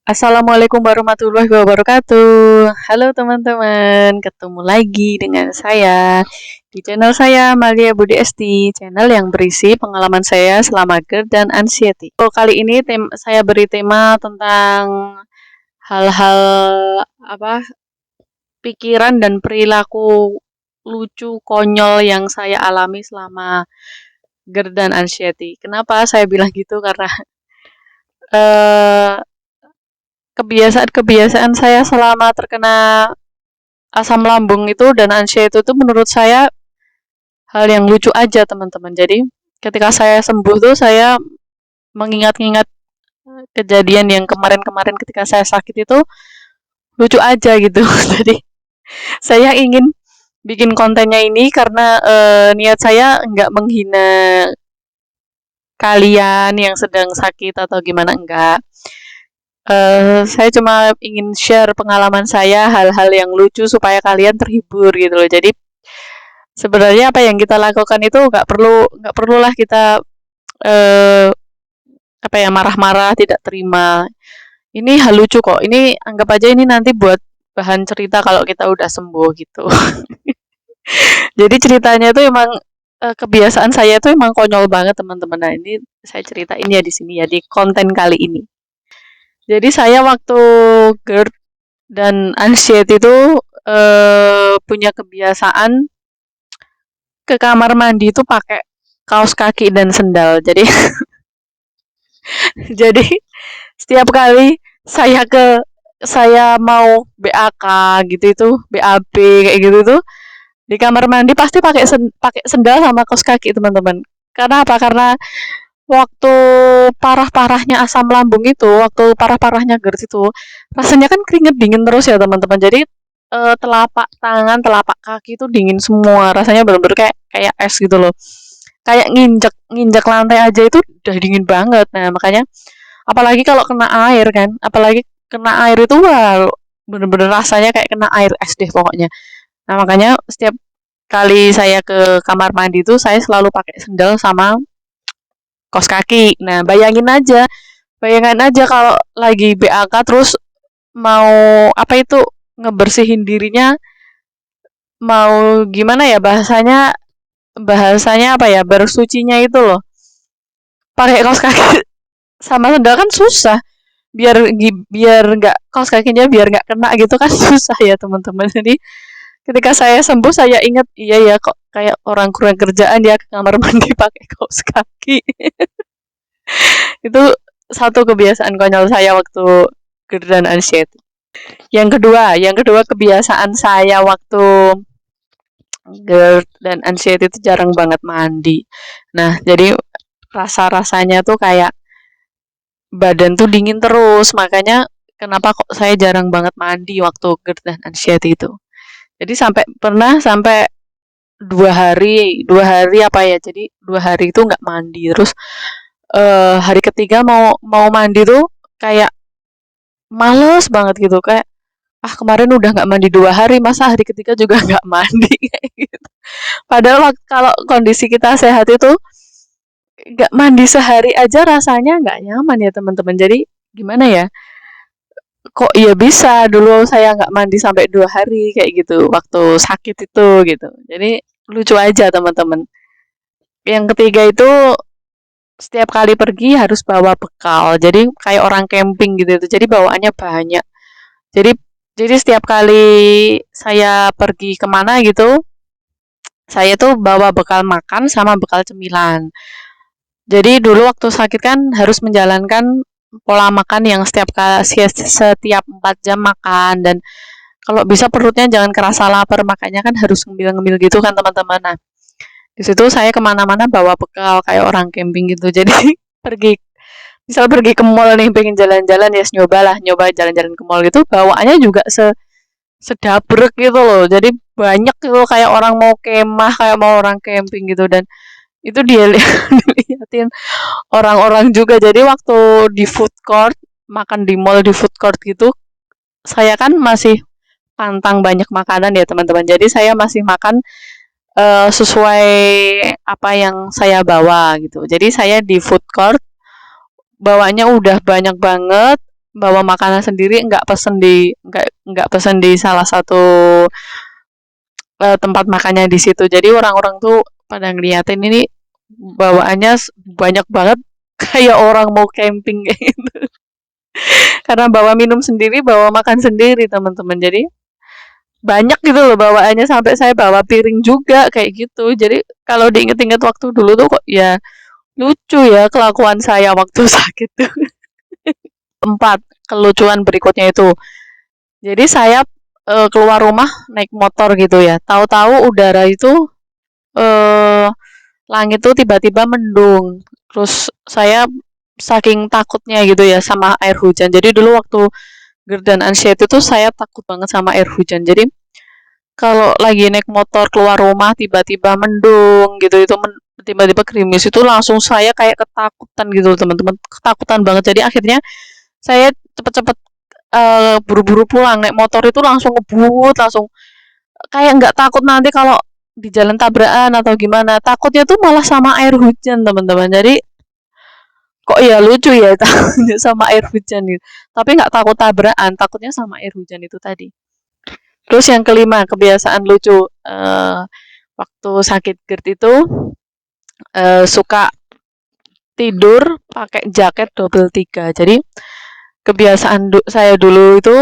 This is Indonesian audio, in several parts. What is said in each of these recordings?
Assalamualaikum warahmatullahi wabarakatuh. Halo teman-teman, ketemu lagi dengan saya di channel saya Malia Budi Esti, channel yang berisi pengalaman saya selama GERD dan anxiety. Kali ini saya beri tema tentang hal-hal apa pikiran dan perilaku lucu konyol yang saya alami selama GERD dan anxiety. Kenapa saya bilang gitu? Karena eh kebiasaan-kebiasaan saya selama terkena asam lambung itu dan anxiety itu menurut saya hal yang lucu aja teman-teman. Jadi ketika saya sembuh tuh saya mengingat-ingat kejadian yang kemarin-kemarin ketika saya sakit itu lucu aja gitu. Jadi saya ingin bikin kontennya ini karena niat saya nggak menghina kalian yang sedang sakit atau gimana enggak. Saya cuma ingin share pengalaman saya hal-hal yang lucu supaya kalian terhibur gitu loh. Jadi sebenarnya apa yang kita lakukan itu nggak perlulah kita eh, apa ya marah-marah tidak terima. Ini hal lucu kok. Ini anggap aja ini nanti buat bahan cerita kalau kita udah sembuh gitu. Jadi ceritanya itu emang kebiasaan saya itu emang konyol banget teman-teman. Nah ini saya ceritain ya di sini ya di konten kali ini. Jadi saya waktu GERD dan anxiety itu punya kebiasaan ke kamar mandi itu pakai kaos kaki dan sendal. Jadi jadi setiap kali saya mau BAK gitu itu BAB kayak gitu tuh di kamar mandi pasti pakai sendal sama kaos kaki teman-teman. Karena apa? Karena waktu parah-parahnya asam lambung itu, waktu parah-parahnya GERD itu, rasanya kan keringet dingin terus ya teman-teman. Jadi telapak tangan, telapak kaki itu dingin semua. Rasanya benar-benar kayak kayak es gitu loh. Kayak nginjek nginjek lantai aja itu udah dingin banget. Nah, makanya apalagi kalau kena air kan, apalagi kena air itu wah bener-bener rasanya kayak kena air es deh pokoknya. Nah, makanya setiap kali saya ke kamar mandi itu saya selalu pakai sendal sama kaos kaki. Nah, bayangin aja kalau lagi BAK terus mau apa itu ngebersihin dirinya mau gimana ya bahasanya bahasanya apa ya bersucinya itu loh pakai kaos kaki sama sendal kan susah biar nggak kaos kakinya biar nggak kena gitu kan susah ya teman-teman. Jadi ketika saya sembuh saya ingat iya ya kok kayak orang kurang kerjaan ya ke kamar mandi pakai kaos kaki. Itu satu kebiasaan konyol saya waktu GERD dan anxiety. Yang kedua kebiasaan saya waktu GERD dan anxiety itu jarang banget mandi. Nah, jadi rasa-rasanya tuh kayak badan tuh dingin terus, makanya kenapa kok saya jarang banget mandi waktu GERD dan anxiety itu. Jadi sampai 2 hari apa ya? Jadi 2 hari itu nggak mandi. Terus hari ketiga mau mau mandi tuh kayak males banget gitu kayak kemarin udah nggak mandi 2 hari masa hari ketiga juga nggak mandi kayak gitu. Padahal kalau kondisi kita sehat itu nggak mandi sehari aja rasanya nggak nyaman ya teman-teman. Jadi gimana ya? Kok iya bisa dulu saya nggak mandi sampai 2 hari kayak gitu waktu sakit itu gitu. Jadi lucu aja teman-teman. Yang ketiga itu setiap kali pergi harus bawa bekal. Jadi kayak orang camping gitu. Jadi bawaannya banyak. Jadi jadi setiap kali saya pergi kemana gitu, saya tuh bawa bekal makan sama bekal cemilan. Jadi dulu waktu sakit kan harus menjalankan pola makan yang setiap 4 jam makan dan kalau bisa perutnya jangan kerasa lapar makanya kan harus ngemil-ngemil gitu kan teman-teman. Nah, di situ saya kemana-mana bawa bekal kayak orang camping gitu. Jadi pergi pergi ke mall nih pengen jalan-jalan ya nyoba jalan-jalan ke mall gitu bawaannya juga sedabrek gitu loh. Jadi banyak gitu kayak orang mau kemah kayak mau orang camping gitu dan itu dia dilihatin orang-orang juga. Jadi waktu di food court makan di mall di food court gitu saya kan masih pantang banyak makanan ya teman-teman. Jadi saya masih makan sesuai apa yang saya bawa gitu. Jadi saya di food court bawanya udah banyak banget bawa makanan sendiri, nggak pesen di salah satu tempat makannya di situ. Jadi orang-orang tuh pada ngeliatin ini bawaannya banyak banget kayak orang mau camping kayak gitu. Karena bawa minum sendiri, bawa makan sendiri teman-teman. Jadi banyak gitu loh bawaannya sampai saya bawa piring juga kayak gitu. Jadi kalau diinget-inget waktu dulu tuh kok ya lucu ya kelakuan saya waktu sakit tuh. Empat kelucuan berikutnya itu. Jadi saya keluar rumah naik motor gitu ya. Tahu-tahu udara itu eh langit tuh tiba-tiba mendung. Terus saya saking takutnya gitu ya sama air hujan. Jadi dulu waktu GERD dan anxiety itu saya takut banget sama air hujan. Jadi kalau lagi naik motor keluar rumah tiba-tiba mendung gitu tiba-tiba gerimis itu langsung saya kayak ketakutan gitu teman-teman, ketakutan banget. Jadi akhirnya saya cepet-cepet buru-buru pulang naik motor itu langsung ngebut langsung kayak nggak takut nanti kalau di jalan tabrakan atau gimana, takutnya tuh malah sama air hujan teman-teman. Jadi kok ya lucu ya takutnya sama air hujan gitu, tapi nggak takut tabrakan, takutnya sama air hujan itu tadi. Terus yang kelima kebiasaan lucu, waktu sakit GERD itu suka tidur pakai jaket double tiga. Jadi kebiasaan saya dulu itu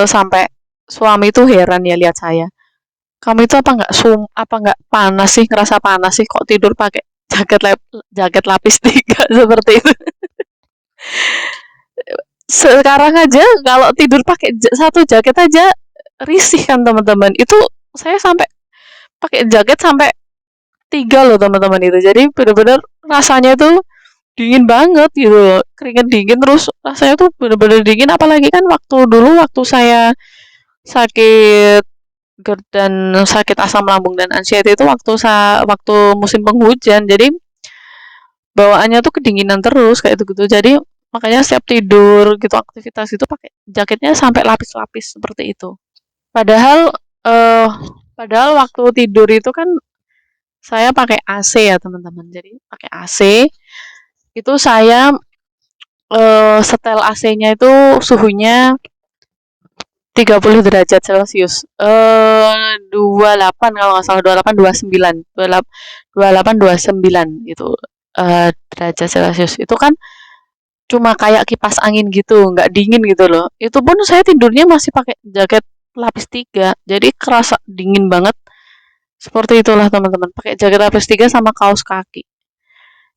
sampai suami itu heran ya lihat saya. Kamu itu apa nggak panas sih, ngerasa panas sih kok tidur pakai jaket lapis tiga seperti itu. Sekarang aja kalau tidur pakai satu jaket aja risih kan teman-teman. Itu saya sampai pakai jaket sampai tiga loh teman-teman itu. Jadi bener-bener rasanya tuh dingin banget gitu, keringet dingin terus rasanya tuh bener-bener dingin. Apalagi kan waktu saya sakit GERD dan sakit asam lambung dan anxiety itu waktu musim penghujan. Jadi bawaannya tuh kedinginan terus kayak gitu. Jadi makanya setiap tidur gitu aktivitas itu pakai jaketnya sampai lapis-lapis seperti itu. Padahal eh padahal waktu tidur itu kan saya pakai AC ya teman-teman. Jadi pakai AC itu saya setel AC-nya itu suhunya 30 derajat Celcius. 28 kalau nggak salah 28 29. 28 29 itu derajat Celcius. Itu kan cuma kayak kipas angin gitu, nggak dingin gitu loh. Itu pun saya tidurnya masih pakai jaket lapis tiga. Jadi kerasa dingin banget. Seperti itulah teman-teman. Pakai jaket lapis tiga sama kaos kaki.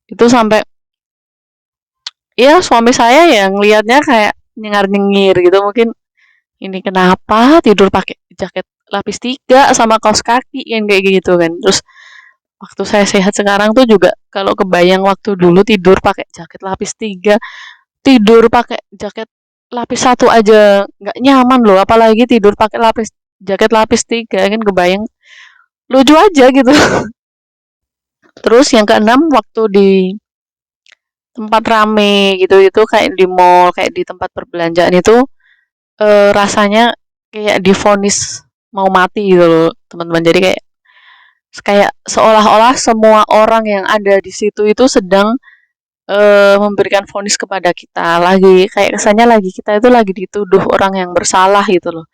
Itu sampai ya suami saya yang lihatnya kayak nyengar-nyengir gitu. Mungkin ini kenapa tidur pakai jaket lapis tiga sama kaos kaki yang kayak gitu kan. Terus waktu saya sehat sekarang tuh juga kalau kebayang waktu dulu tidur pakai jaket lapis tiga, tidur pakai jaket lapis satu aja nggak nyaman loh, apalagi tidur pakai jaket lapis tiga kan kebayang lucu aja gitu. Terus yang keenam waktu di tempat rame gitu itu kayak di mall kayak di tempat perbelanjaan itu rasanya kayak divonis mau mati gitu loh teman-teman. Jadi kayak kayak seolah-olah semua orang yang ada di situ itu sedang memberikan vonis kepada kita, lagi kayak kesannya lagi kita itu lagi dituduh orang yang bersalah gitu loh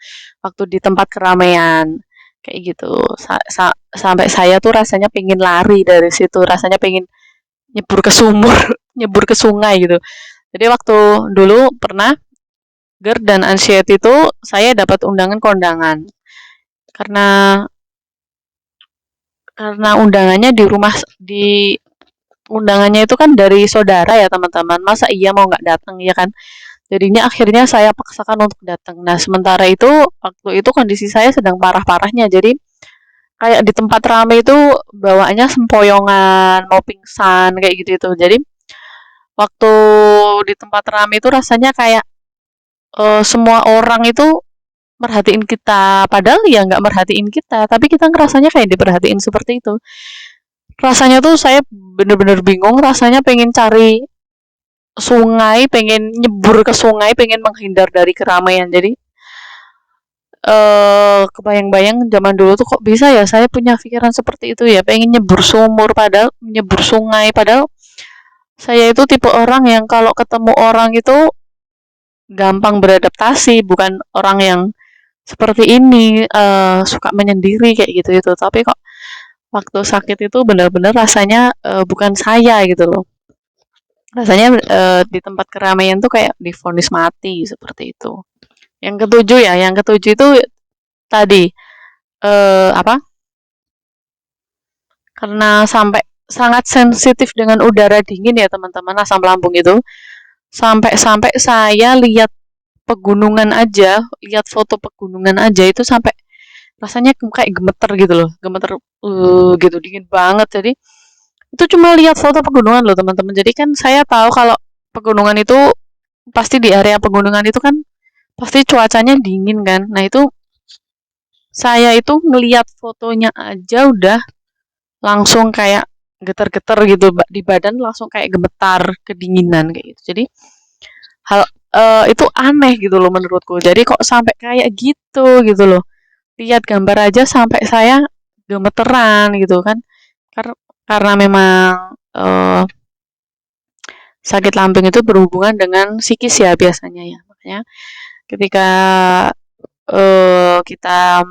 waktu di tempat keramaian kayak gitu. Sampai saya tuh rasanya pengen lari dari situ, rasanya pengen nyebur ke sumur nyebur ke sungai gitu. Jadi waktu dulu pernah GERD dan anxiety itu saya dapat undangan kondangan karena undangannya di undangannya itu kan dari saudara ya teman-teman, masa iya mau nggak datang ya kan. Jadinya akhirnya saya paksakan untuk datang. Nah sementara itu waktu itu kondisi saya sedang parah-parahnya, jadi kayak di tempat rame itu bawaannya sempoyongan mau pingsan kayak gitu itu. Jadi waktu di tempat rame itu rasanya kayak semua orang itu merhatiin kita, padahal ya nggak merhatiin kita, tapi kita ngerasanya kayak diperhatiin seperti itu. Rasanya tuh saya bener-bener bingung, rasanya pengen cari sungai, pengen nyebur ke sungai, pengen menghindar dari keramaian. Jadi kebayang-bayang zaman dulu tuh kok bisa ya saya punya pikiran seperti itu ya, pengen nyebur sumur padahal nyebur sungai, padahal saya itu tipe orang yang kalau ketemu orang itu gampang beradaptasi, bukan orang yang seperti ini, suka menyendiri kayak gitu itu. Tapi kok waktu sakit itu benar-benar rasanya, bukan saya gitu loh. Rasanya, di tempat keramaian tuh kayak divonis mati, seperti itu. Yang ketujuh itu tadi, apa, karena sampai sangat sensitif dengan udara dingin ya teman-teman, asam lambung itu. Sampai-sampai saya lihat pegunungan aja, lihat foto pegunungan aja itu sampai rasanya kayak gemeter gitu loh, gemeter, gitu, dingin banget. Jadi itu cuma lihat foto pegunungan loh teman-teman. Jadi kan saya tahu kalau pegunungan itu pasti di area pegunungan itu kan pasti cuacanya dingin kan. Nah itu saya itu ngelihat fotonya aja udah langsung kayak getar-getar gitu di badan, langsung kayak gemetar kedinginan kayak gitu. Jadi hal itu aneh gitu loh menurutku. Jadi kok sampai kayak gitu loh. Lihat gambar aja sampai saya gemeteran gitu kan. Karena memang sakit lambung itu berhubungan dengan psikis ya biasanya ya. Makanya ketika kita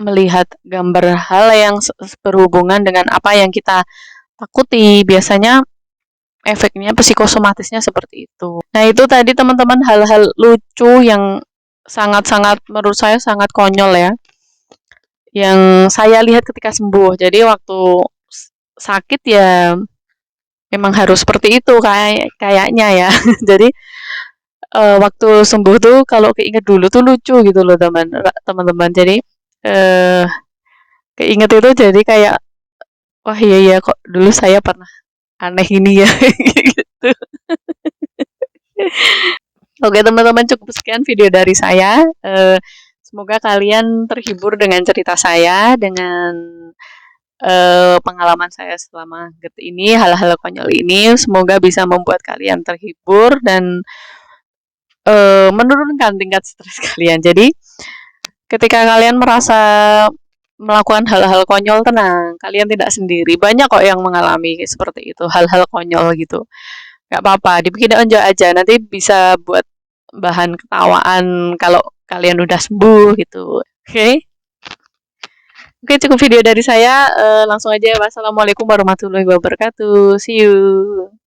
melihat gambar hal yang berhubungan dengan apa yang kita takuti, biasanya efeknya psikosomatisnya seperti itu. Nah, itu tadi teman-teman hal-hal lucu yang sangat-sangat menurut saya sangat konyol ya. Yang saya lihat ketika sembuh. Jadi waktu sakit ya memang harus seperti itu kayaknya ya. Jadi waktu sembuh tuh kalau keinget dulu tuh lucu gitu loh teman-teman. Jadi eh keinget itu jadi kayak wah iya iya kok dulu saya pernah aneh ini ya gitu. Oke teman-teman cukup sekian video dari saya. Semoga kalian terhibur dengan cerita saya, dengan pengalaman saya selama GERD ini, hal-hal konyol ini. Semoga bisa membuat kalian terhibur dan menurunkan tingkat stres kalian. Jadi ketika kalian merasa melakukan hal-hal konyol, tenang, kalian tidak sendiri. Banyak kok yang mengalami seperti itu, hal-hal konyol gitu. Gak apa-apa, dibikin aja aja. Nanti bisa buat bahan ketawaan kalau kalian udah sembuh gitu. Oke? Oke, cukup video dari saya. Langsung aja. Wassalamualaikum warahmatullahi wabarakatuh. See you.